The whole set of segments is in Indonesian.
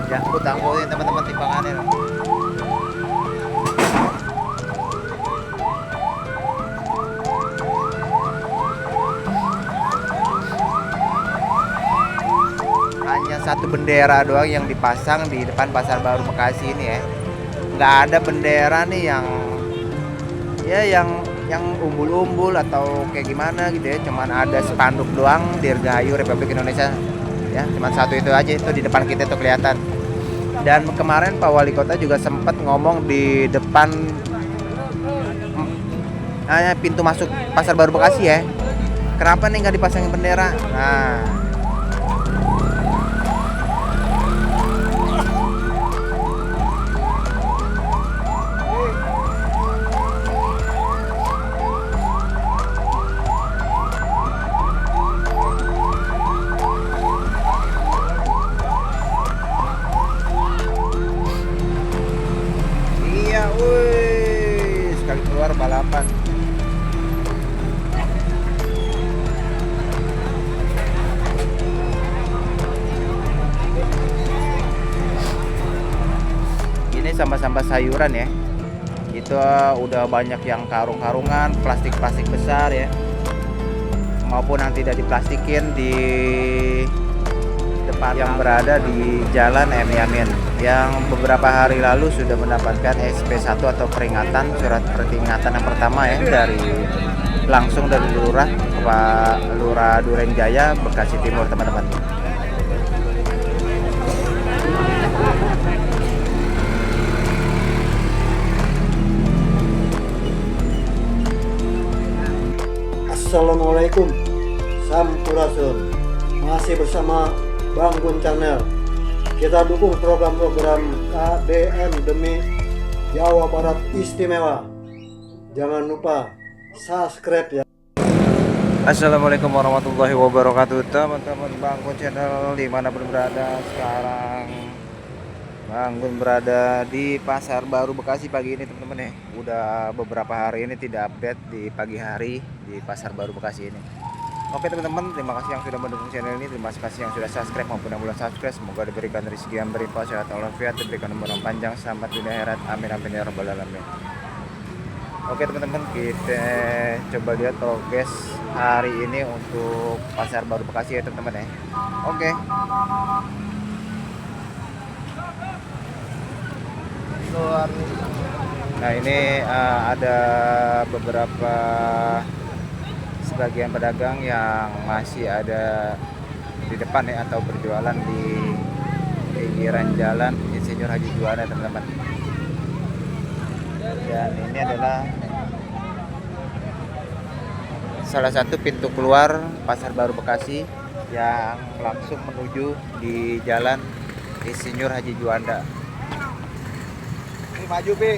Ya, angkutin teman-teman timbangannya loh. Hanya satu bendera doang yang dipasang di depan Pasar Baru Bekasi ini ya. Nggak ada bendera nih yang ya yang umbul-umbul atau kayak gimana gitu ya. Cuman ada spanduk doang Dirgahayu Republik Indonesia. Ya, cuman satu itu aja, itu di depan kita tuh kelihatan. Dan kemarin Pak Wali Kota juga sempat ngomong di depan pintu masuk Pasar Baru Bekasi ya. Kenapa nih nggak dipasangin bendera? Nah, iya, wih, sekali keluar balapan. Ini sampah-sampah sayuran ya. Itu udah banyak yang karung-karungan, plastik-plastik besar ya. Maupun yang tidak diplastikin di depan yang berada di Jalan M. Yamin yang beberapa hari lalu sudah mendapatkan SP1 atau peringatan, surat peringatan yang pertama ya, dari langsung dari Lurah Pak Lurah Durenjaya Bekasi Timur teman-teman. Assalamualaikum, Sampurasun. Masih bersama Bang Gun Channel. Kita dukung program-program KDN demi Jawa Barat Istimewa. Jangan lupa subscribe ya. Assalamualaikum warahmatullahi wabarakatuh teman-teman Bang Gun Channel dimanapun berada sekarang. Bang Gun berada di Pasar Baru Bekasi pagi ini teman-teman ya. Udah beberapa hari ini tidak update di pagi hari di Pasar Baru Bekasi ini. Oke teman-teman, terima kasih yang sudah mendukung channel ini, terima kasih yang sudah subscribe maupun yang belum subscribe. Semoga diberikan rezeki yang berlimpah, sehat walafiat, diberikan umur yang panjang, selamat dunia akhirat, amin amin ya rabbal alamin. Oke teman-teman, kita coba lihat progres hari ini untuk Pasar Baru Bekasi ya teman-teman ya. Oke. Nah ini ada beberapa sebagian pedagang yang masih ada di depan ya, atau berjualan di pinggiran jalan Insinyur Haji Juanda teman-teman. Dan ini adalah salah satu pintu keluar Pasar Baru Bekasi yang langsung menuju di jalan Insinyur Haji Juanda. Ini maju Pi.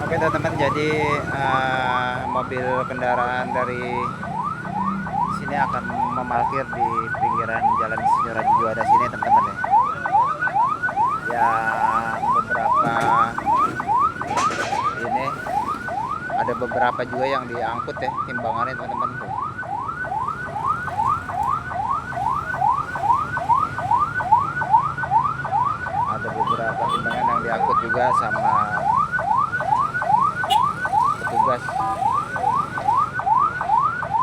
Oke teman-teman, jadi mobil kendaraan dari sini akan memarkir di pinggiran jalan Insinyur Haji Juanda sini teman-teman ya. Yang beberapa ini ada beberapa juga yang diangkut ya timbangannya teman-teman tuh. Ada beberapa diangkut juga sama petugas,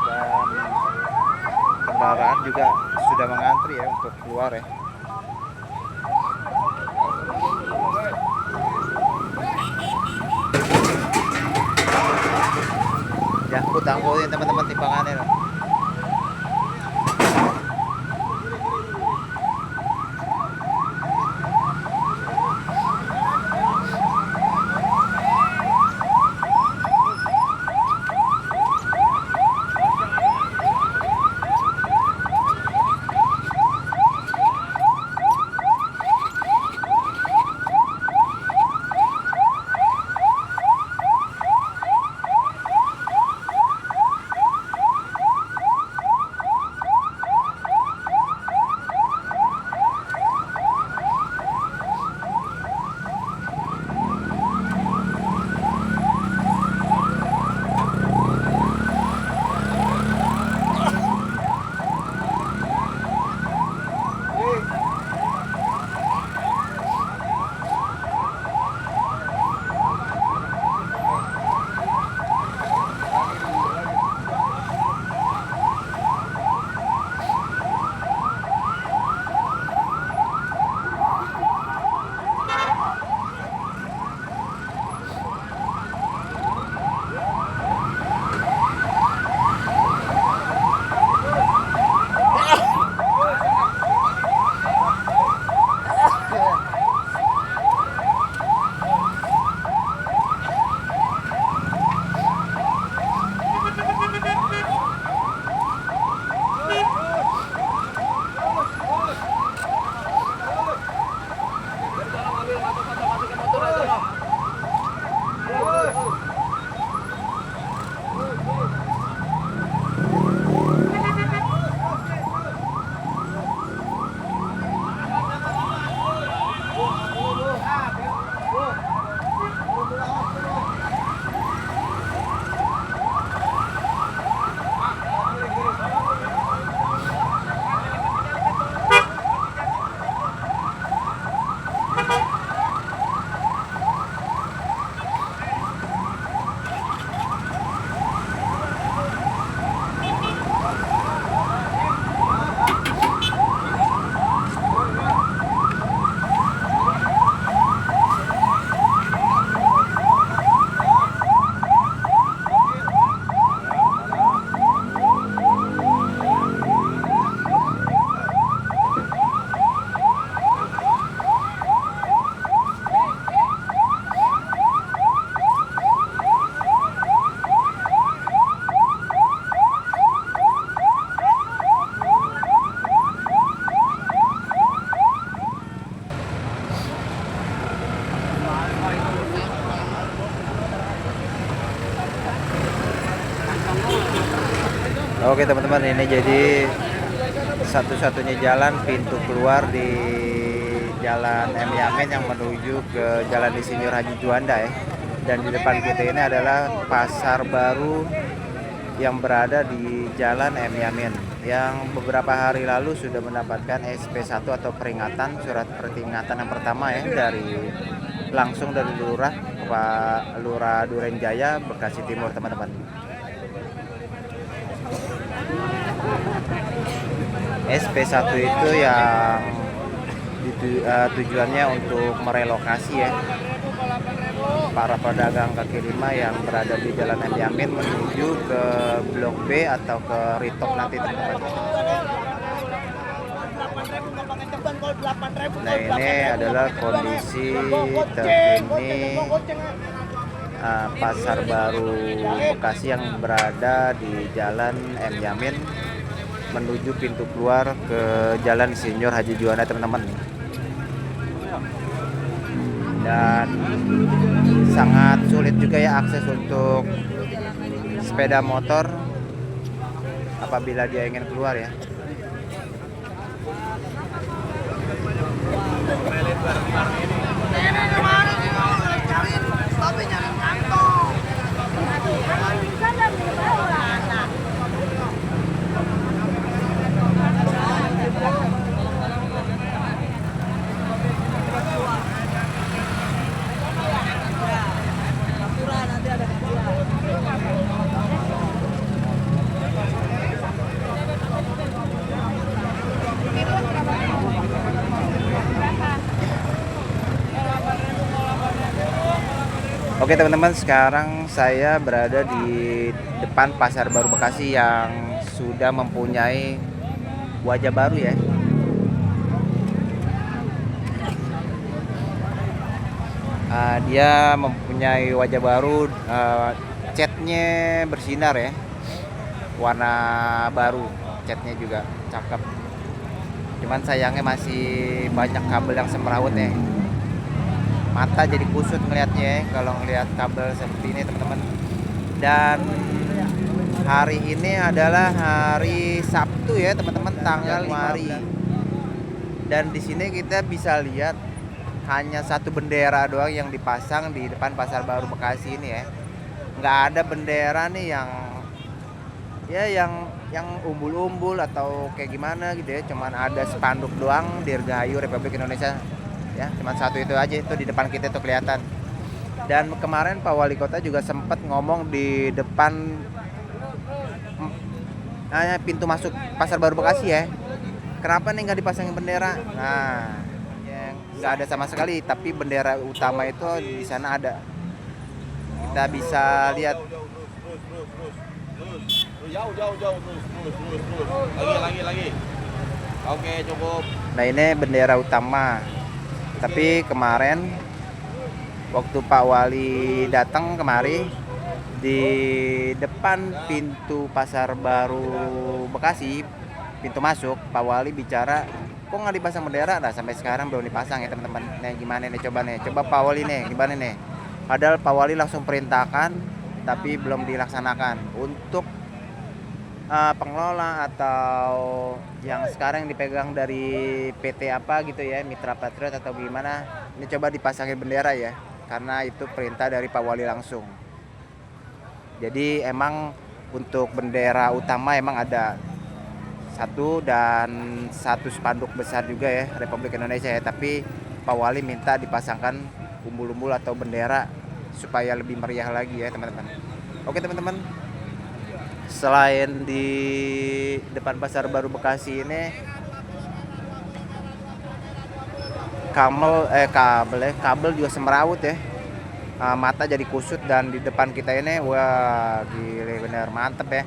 dan kendaraan juga sudah mengantri ya untuk keluar ya. Diangkut-angkutin teman-teman timbangannya loh. Oke teman-teman, ini jadi satu-satunya jalan pintu keluar di Jalan M. Yamin yang menuju ke Jalan Insinyur Haji Juanda ya. Dan di depan kita ini adalah pasar baru yang berada di Jalan M. Yamin, yang beberapa hari lalu sudah mendapatkan SP1 atau peringatan, surat peringatan yang pertama ya, langsung dari Lurah Pak Lurah Durenjaya, Bekasi Timur teman-teman. SP1 itu yang tujuannya untuk merelokasi ya para pedagang kaki lima yang berada di Jalan M. Yamin menuju ke Blok B atau ke Ritop nanti teman-teman. Nah, ini adalah kondisi terkini pasar baru Bekasi yang berada di Jalan M. Yamin menuju pintu keluar ke Jalan Insinyur Haji Juanda teman-teman. Dan sangat sulit juga ya akses untuk sepeda motor apabila dia ingin keluar ya. Oke teman-teman, sekarang saya berada di depan Pasar Baru Bekasi yang sudah mempunyai wajah baru ya. Dia mempunyai wajah baru, catnya bersinar ya, warna baru, catnya juga cakep. Cuman sayangnya masih banyak kabel yang semrawut ya. Mata jadi kusut ngelihatnya ya, kalau ngelihat kabel seperti ini teman-teman. Dan hari ini adalah hari Sabtu ya teman-teman, tanggal 5 Januari. Dan di sini kita bisa lihat hanya satu bendera doang yang dipasang di depan Pasar Baru Bekasi ini ya. Nggak ada bendera nih yang ya yang umbul-umbul atau kayak gimana gitu ya. Cuman ada spanduk doang, Dirgahayu Republik Indonesia ya. Cuman satu itu aja, itu di depan kita tuh kelihatan. Dan kemarin Pak Wali Kota juga sempat ngomong di depan pintu masuk Pasar Baru Bekasi ya. Kenapa nih nggak dipasangin bendera? Nah, nggak ada sama sekali, tapi bendera utama itu di sana ada. Kita bisa lihat. Jauh terus. Lagi. Oke, cukup. Nah, ini bendera utama. Tapi kemarin waktu Pak Wali datang kemari, di depan pintu Pasar Baru Bekasi, pintu masuk, Pak Wali bicara, kok nggak dipasang bendera? Nah, sampai sekarang belum dipasang ya teman-teman. Nih gimana nih, coba Pak Wali nih gimana nih. Padahal Pak Wali langsung perintahkan tapi belum dilaksanakan. Untuk pengelola atau yang sekarang dipegang dari PT apa gitu ya, Mitra Patriot atau gimana, ini coba dipasangin bendera ya, karena itu perintah dari Pak Wali langsung. Jadi emang untuk bendera utama emang ada satu dan satu spanduk besar juga ya, Republik Indonesia ya, tapi Pak Wali minta dipasangkan umbul-umbul atau bendera supaya lebih meriah lagi ya teman-teman. Oke teman-teman, selain di depan Pasar Baru Bekasi ini, kabel juga semrawut ya. Mata jadi kusut. Dan di depan kita ini, wah gile bener mantep ya.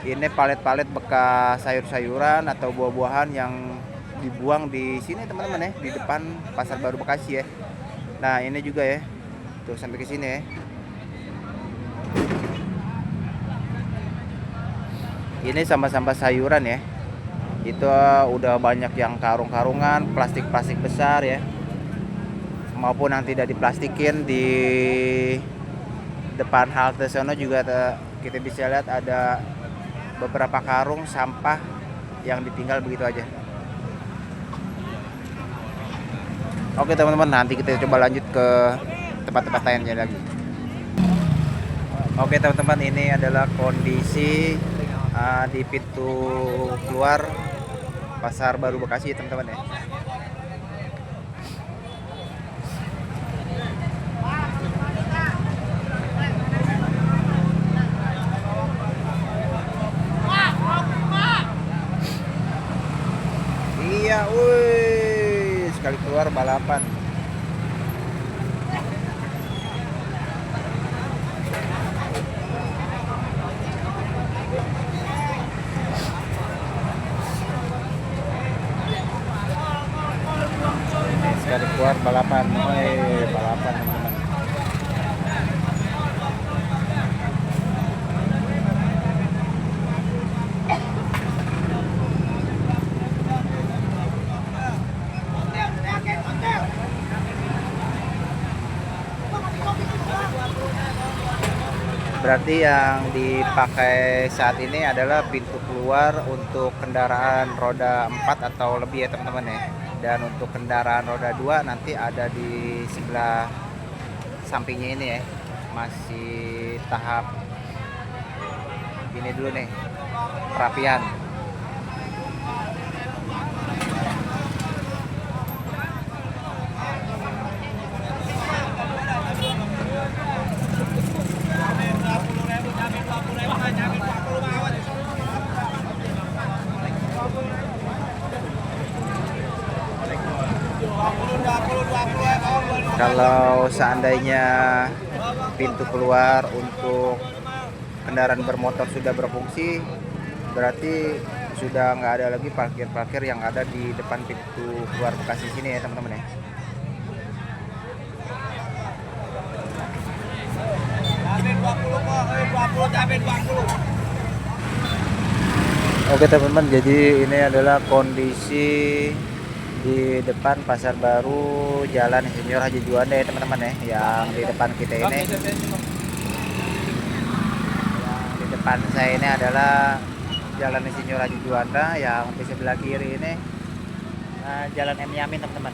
Ini palet-palet bekas sayur-sayuran atau buah-buahan yang dibuang di sini teman-teman ya, di depan Pasar Baru Bekasi ya. Nah ini juga ya, tuh sampai ke sini ya. Ini sampah-sampah sayuran ya. Itu udah banyak yang karung-karungan, plastik-plastik besar ya, maupun yang tidak diplastikin. Di depan halte sono juga kita bisa lihat ada beberapa karung sampah yang ditinggal begitu aja. Oke teman-teman, nanti kita coba lanjut ke tempat-tempat lainnya lagi. Oke teman-teman, ini adalah kondisi di pintu keluar Pasar Baru Bekasi teman-teman ya. Iya, wih, sekali keluar balapan. Sekali keluar balapan, balapan teman-teman. Berarti yang dipakai saat ini adalah pintu keluar untuk kendaraan roda 4 atau lebih ya teman-teman ya. Dan untuk kendaraan roda 2 nanti ada di sebelah sampingnya ini ya. Masih tahap ini dulu nih, perapian. Kalau seandainya pintu keluar untuk kendaraan bermotor sudah berfungsi, berarti sudah nggak ada lagi parkir-parkir yang ada di depan pintu keluar Bekasi sini ya teman-teman ya. Oke teman-teman, jadi ini adalah kondisi di depan Pasar Baru Jalan Insinyur Haji Juanda ya teman-teman ya. Yang di depan kita ini, yang di depan saya ini adalah Jalan Insinyur Haji Juanda, yang di sebelah kiri ini Jalan M Yamin teman-teman.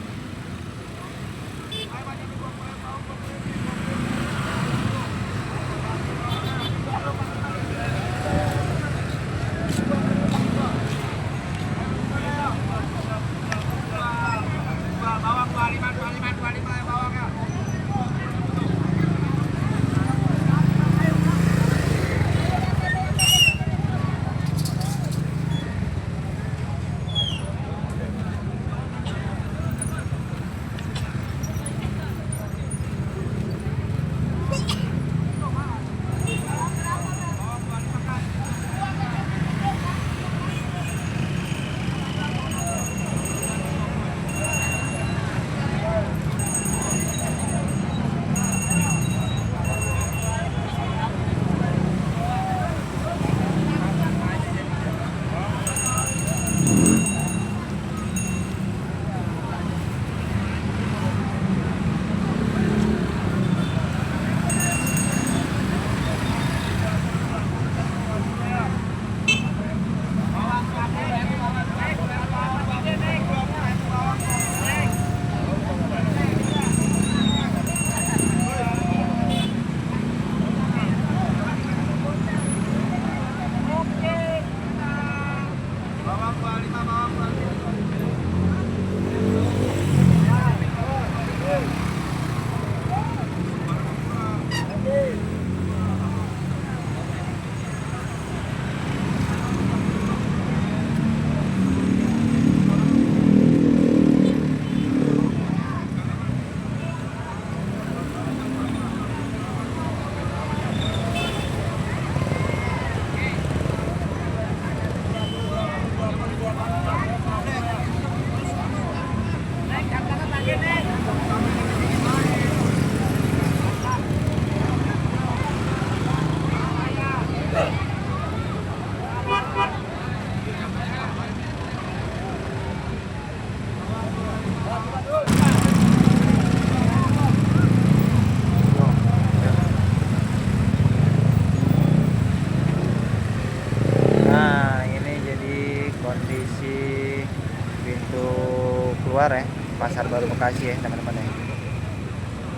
Keluar ya Pasar Baru Bekasi ya teman-teman ya.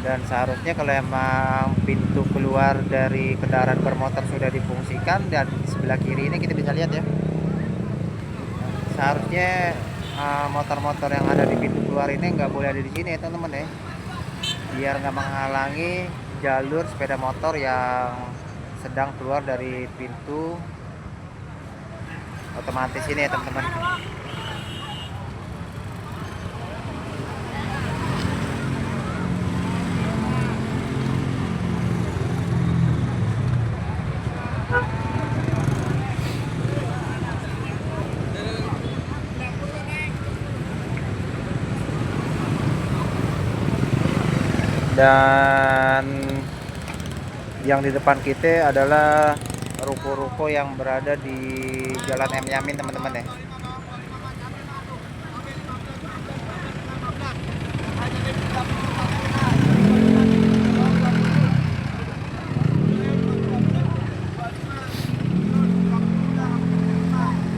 Dan seharusnya kalau emang pintu keluar dari kendaraan bermotor sudah difungsikan, dan sebelah kiri ini kita bisa lihat ya, seharusnya motor-motor yang ada di pintu keluar ini nggak boleh ada di sini ya teman-teman ya, biar nggak menghalangi jalur sepeda motor yang sedang keluar dari pintu otomatis ini ya teman-teman. Dan yang di depan kita adalah ruko-ruko yang berada di Jalan M Yamin teman-teman ya.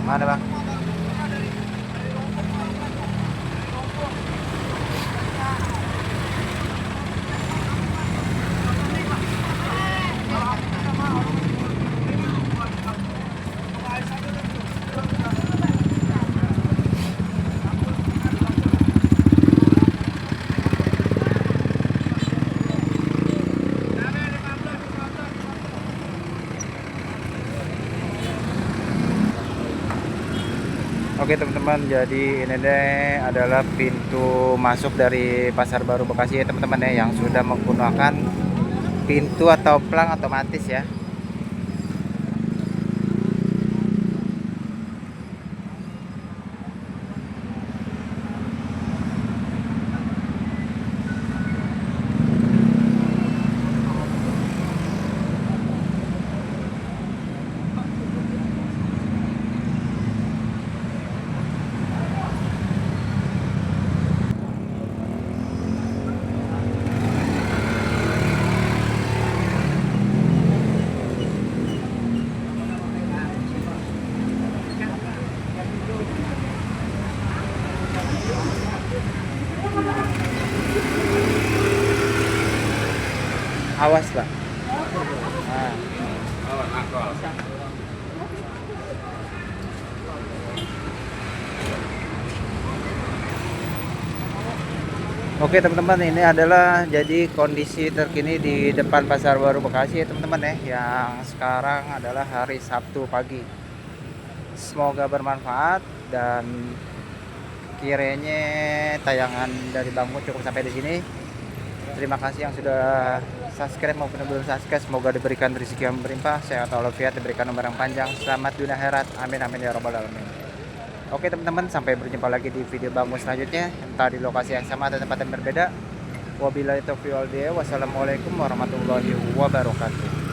Mana bang? Oke teman-teman, jadi ini deh adalah pintu masuk dari Pasar Baru Bekasi ya teman-teman ya, yang sudah menggunakan pintu atau plang otomatis ya. Awas Pak. Nah. Oke teman-teman, ini adalah jadi kondisi terkini di depan Pasar Baru Bekasi ya teman-teman ya, yang sekarang adalah hari Sabtu pagi. Semoga bermanfaat dan kiranya tayangan dari Bangkun cukup sampai di sini. Terima kasih yang sudah subscribe maupun yang belum subscribe. Semoga diberikan rezeki yang berlimpah, sehat walafiat, diberikan umur yang panjang, selamat dunia akhirat. Amin amin ya rabbal alamin. Oke teman-teman, sampai berjumpa lagi di video Bangkun selanjutnya, entah di lokasi yang sama atau tempat yang berbeda. Wabillahi taufiq wal hidayah. Wassalamualaikum warahmatullahi wabarakatuh.